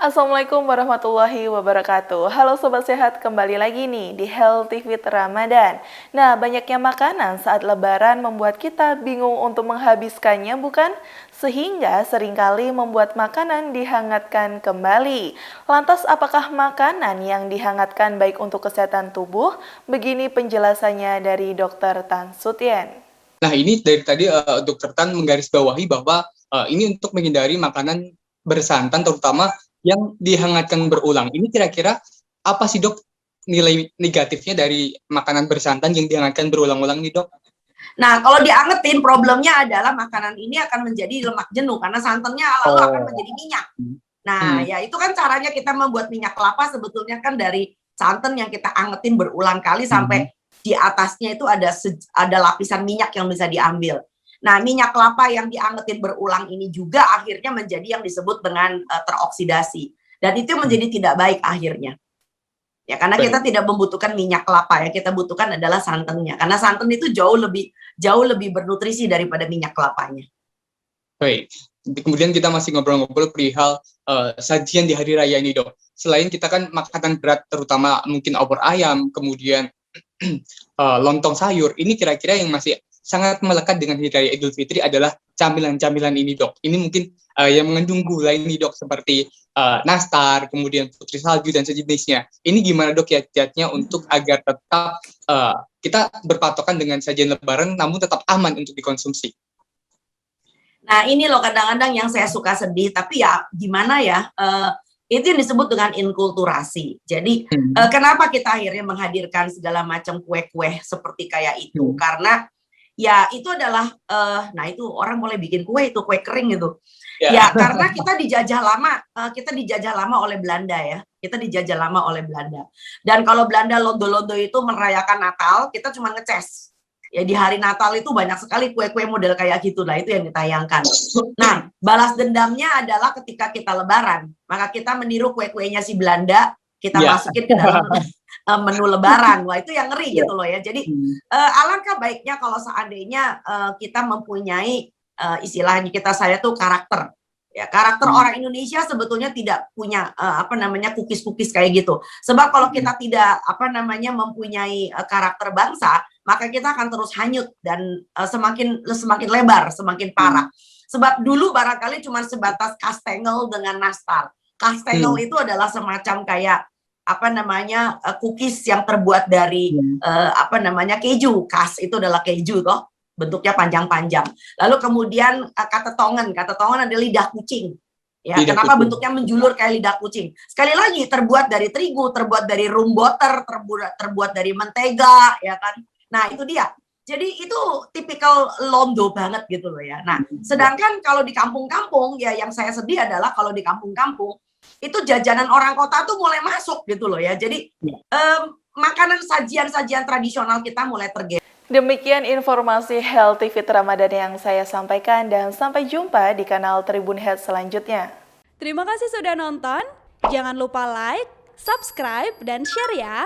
Assalamualaikum warahmatullahi wabarakatuh. Halo Sobat Sehat, kembali lagi nih di Healthy Fit Ramadan. Nah, banyaknya makanan saat lebaran membuat kita bingung untuk menghabiskannya, bukan? Sehingga seringkali membuat makanan dihangatkan kembali. Lantas apakah makanan yang dihangatkan baik untuk kesehatan tubuh? Begini penjelasannya dari Dr. Tan Sutyen. Nah, ini dari tadi Dr. Tan menggarisbawahi bahwa ini untuk menghindari makanan bersantan, terutama yang dihangatkan berulang. Ini kira-kira apa sih, Dok, nilai negatifnya dari makanan bersantan yang dihangatkan berulang-ulang nih, Dok? Nah, kalau diangetin, problemnya adalah makanan ini akan menjadi lemak jenuh karena santannya lalu akan menjadi minyak. Nah, ya itu kan caranya kita membuat minyak kelapa sebetulnya kan dari santan yang kita angetin berulang kali sampai di atasnya itu ada lapisan minyak yang bisa diambil. Nah, minyak kelapa yang diangetin berulang ini juga akhirnya menjadi yang disebut dengan teroksidasi. Dan itu menjadi tidak baik akhirnya. Ya, karena kita tidak membutuhkan minyak kelapa, ya kita butuhkan adalah santannya. Karena santan itu jauh lebih bernutrisi daripada minyak kelapanya. Baik. Kemudian kita masih ngobrol-ngobrol perihal sajian di hari raya ini, Dok. Selain kita kan makanan berat, terutama mungkin opor ayam, kemudian lontong sayur, ini kira-kira yang masih sangat melekat dengan Hari Raya Idul Fitri adalah camilan-camilan ini, Dok. Ini mungkin yang mengandung gula ini, Dok, seperti nastar, kemudian putri salju dan sejenisnya. Ini gimana, Dok, kiat-kiatnya untuk agar tetap kita berpatokan dengan sajian lebaran namun tetap aman untuk dikonsumsi? Nah, ini loh kadang-kadang yang saya suka sedih, tapi ya gimana ya, itu yang disebut dengan inkulturasi. Jadi kenapa kita akhirnya menghadirkan segala macam kue-kue seperti kayak itu? Karena ya itu adalah nah itu orang mulai bikin kue itu kue kering gitu. Ya karena kita dijajah lama oleh Belanda ya. Kita dijajah lama oleh Belanda. Dan kalau Belanda londo-londo itu merayakan Natal, kita cuma ngeces. Ya di hari Natal itu banyak sekali kue-kue model kayak gitu lah, itu yang ditayangkan. Nah, balas dendamnya adalah ketika kita lebaran, maka kita meniru kue-kuenya si Belanda, kita masukin ke dalam menu lebaran. Wah, itu yang ngeri gitu loh ya. Jadi alangkah baiknya kalau seandainya kita mempunyai istilahnya saya tuh karakter. Ya, karakter orang Indonesia sebetulnya tidak punya cookies-cookies kayak gitu. Sebab kalau kita tidak mempunyai karakter bangsa, maka kita akan terus hanyut dan semakin lebar, semakin parah. Sebab dulu barangkali cuma sebatas kastengel dengan nastar. Kastengel itu adalah semacam kayak cookies yang terbuat dari keju. Kas itu adalah keju toh, bentuknya panjang-panjang. Lalu kemudian katetongen adalah lidah kucing. Ya, kenapa bentuknya menjulur kayak lidah kucing? Sekali lagi terbuat dari terigu, terbuat dari room butter, terbuat dari mentega, ya kan? Nah, itu dia. Jadi itu tipikal londo banget gitu loh ya. Nah, sedangkan kalau di kampung-kampung ya yang saya sedih adalah kalau di kampung-kampung itu jajanan orang kota tuh mulai masuk gitu loh ya. Jadi makanan sajian-sajian tradisional kita mulai tergeser. Demikian informasi Healthy Fit Ramadan yang saya sampaikan dan sampai jumpa di kanal Tribun Head selanjutnya. Terima kasih sudah nonton. Jangan lupa like, subscribe, dan share ya.